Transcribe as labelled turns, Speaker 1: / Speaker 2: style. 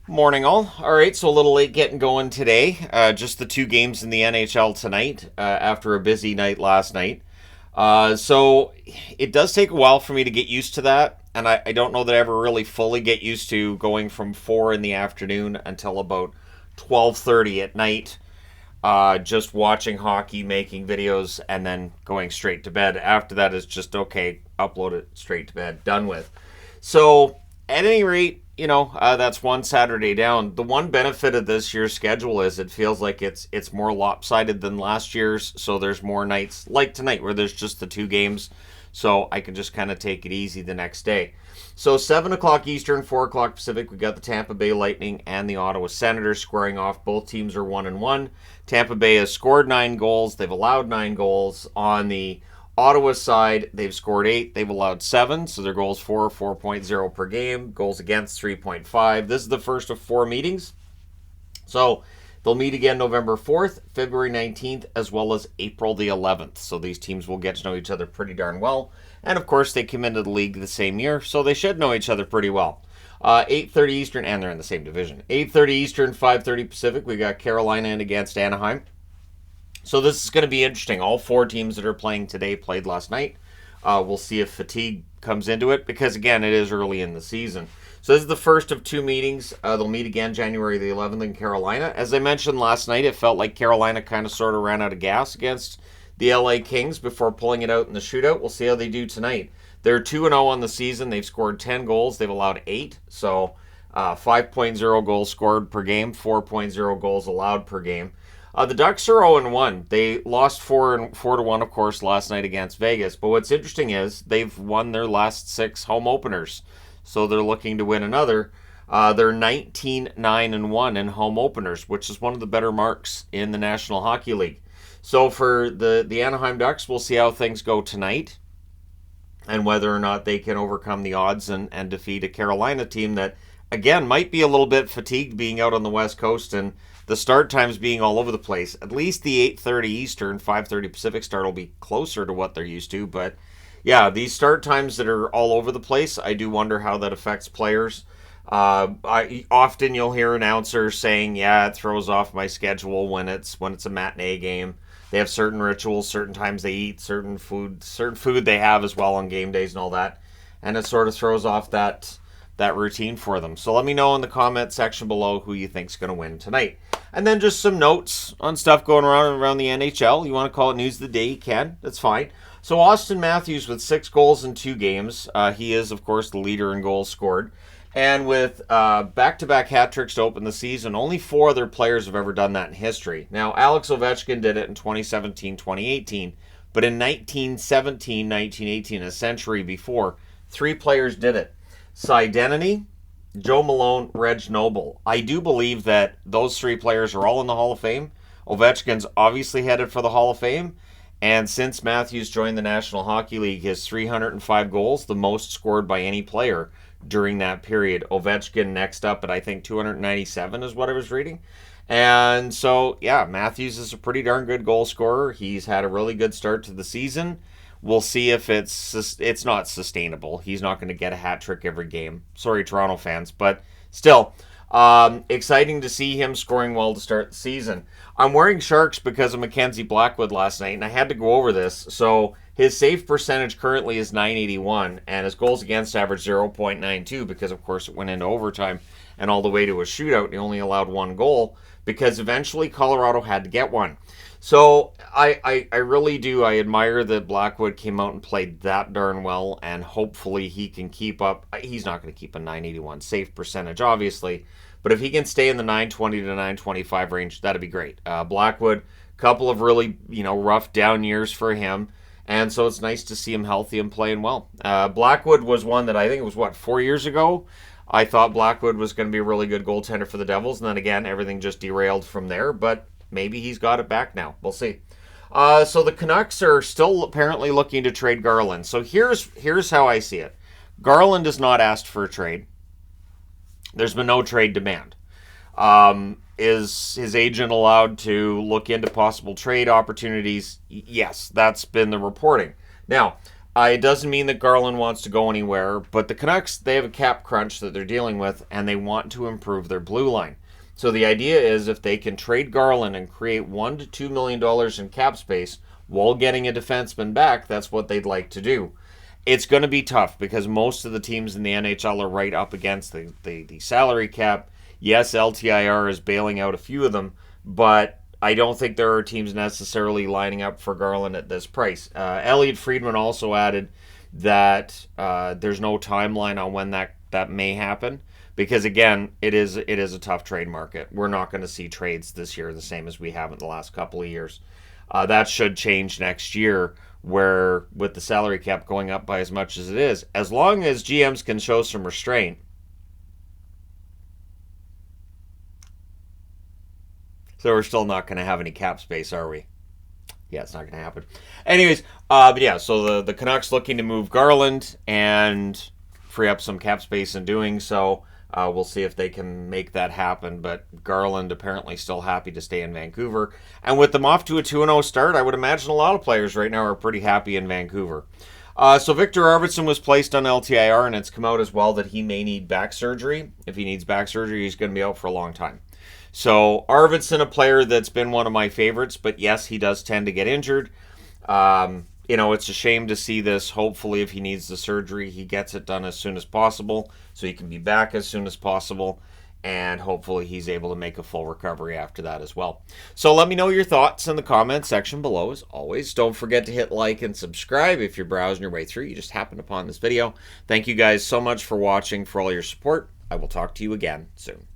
Speaker 1: Morning, all. All right, so a little late getting going today. Just the two games in the NHL tonight after a busy night last night. So it does take a while for me to get used to that, and I don't know that I ever really fully get used to going from 4 in the afternoon until about 12:30 at night, just watching hockey, making videos, and then going straight to bed. After that is just okay, upload it straight to bed, done with. So at any rate, that's one Saturday down. The one benefit of this year's schedule is it feels like it's more lopsided than last year's. So there's more nights like tonight where there's just the two games. So I can just kind of take it easy the next day. So 7 o'clock Eastern, 4 o'clock Pacific, we got the Tampa Bay Lightning and the Ottawa Senators squaring off. Both teams are 1-1. Tampa Bay has scored 9 goals. They've allowed 9 goals. On the Ottawa side, they've scored 8. They've allowed 7, so their goals for 4.0 per game. Goals against 3.5. This is the first of 4 meetings. So they'll meet again November 4th, February 19th, as well as April the 11th. So these teams will get to know each other pretty darn well. And of course, they came into the league the same year, so they should know each other pretty well. 8:30 Eastern, and they're in the same division. 8:30 Eastern, 5:30 Pacific. We got Carolina in against Anaheim. So this is going to be interesting. All 4 teams that are playing today played last night. We'll see if fatigue comes into it because, again, it is early in the season. So this is the first of 2 meetings. They'll meet again January the 11th in Carolina. As I mentioned last night, it felt like Carolina kind of sort of ran out of gas against the LA Kings before pulling it out in the shootout. We'll see how they do tonight. They're 2-0 on the season. They've scored 10 goals. They've allowed 8. So 5.0 goals scored per game, 4.0 goals allowed per game. The Ducks are 0-1. They lost 4-1, of course, last night against Vegas. But what's interesting is they've won their last 6 home openers. So they're looking to win another. They're 19-9-1 in home openers, which is one of the better marks in the National Hockey League. So for the Anaheim Ducks, we'll see how things go tonight and whether or not they can overcome the odds and defeat a Carolina team that, again, might be a little bit fatigued being out on the West Coast and the start times being all over the place. At least the 8:30 Eastern, 5:30 Pacific start will be closer to what they're used to. But these start times that are all over the place, I do wonder how that affects players. Often you'll hear announcers saying, "Yeah, it throws off my schedule when it's a matinee game." They have certain rituals, certain times they eat, certain food they have as well on game days and all that, and it sort of throws off that routine for them. So let me know in the comment section below who you think's going to win tonight. And then just some notes on stuff going around the NHL. You want to call it news of the day, you can. That's fine. So Austin Matthews with 6 goals in 2 games. He is, of course, the leader in goals scored. And with back-to-back hat tricks to open the season, only 4 other players have ever done that in history. Now, Alex Ovechkin did it in 2017-2018. But in 1917-1918, a century before, 3 players did it. Cy Denneny, Joe Malone, Reg Noble. I do believe that those 3 players are all in the Hall of Fame. Ovechkin's obviously headed for the Hall of Fame. And since Matthews joined the National Hockey League, his 305 goals, the most scored by any player during that period. Ovechkin next up at, I think, 297 is what I was reading. And so, Matthews is a pretty darn good goal scorer. He's had a really good start to the season. We'll see if it's not sustainable. He's not going to get a hat trick every game. Sorry, Toronto fans, but still, exciting to see him scoring well to start the season. I'm wearing Sharks because of Mackenzie Blackwood last night, and I had to go over this. So his save percentage currently is .981, and his goals against average 0.92 because, of course, it went into overtime and all the way to a shootout. He only allowed 1 goal because eventually Colorado had to get one. So I really do. I admire that Blackwood came out and played that darn well, and hopefully he can keep up. He's not going to keep a .981 save percentage, obviously, but if he can stay in the .920 to .925 range, that'd be great. Blackwood, couple of really rough down years for him, and so it's nice to see him healthy and playing well. Blackwood was one that I think it was 4 years ago. I thought Blackwood was going to be a really good goaltender for the Devils, and then again everything just derailed from there, but maybe he's got it back now. We'll see. So the Canucks are still apparently looking to trade Garland. So here's how I see it. Garland has not asked for a trade. There's been no trade demand. Is his agent allowed to look into possible trade opportunities? Yes, that's been the reporting. Now, It doesn't mean that Garland wants to go anywhere, but the Canucks, they have a cap crunch that they're dealing with, and they want to improve their blue line. So the idea is if they can trade Garland and create $1 to $2 million in cap space while getting a defenseman back, that's what they'd like to do. It's going to be tough because most of the teams in the NHL are right up against the salary cap. Yes, LTIR is bailing out a few of them, but I don't think there are teams necessarily lining up for Garland at this price. Elliot Friedman also added that there's no timeline on when that may happen because, again, it is a tough trade market. We're not going to see trades this year the same as we have in the last couple of years. That should change next year, where with the salary cap going up by as much as it is, as long as GMs can show some restraint. So we're still not going to have any cap space, are we? Yeah, it's not going to happen. Anyways, but yeah, so the Canucks looking to move Garland and free up some cap space in doing so. We'll see if they can make that happen, but Garland apparently still happy to stay in Vancouver. And with them off to a 2-0 start, I would imagine a lot of players right now are pretty happy in Vancouver. So Victor Arvidsson was placed on LTIR, and it's come out as well that he may need back surgery. If he needs back surgery, he's going to be out for a long time. So Arvidsson, a player that's been one of my favorites, but yes, he does tend to get injured. It's a shame to see this. Hopefully, if he needs the surgery, he gets it done as soon as possible so he can be back as soon as possible. And hopefully he's able to make a full recovery after that as well. So let me know your thoughts in the comments section below. As always, don't forget to hit like and subscribe if you're browsing your way through. You just happened upon this video. Thank you guys so much for watching, for all your support. I will talk to you again soon.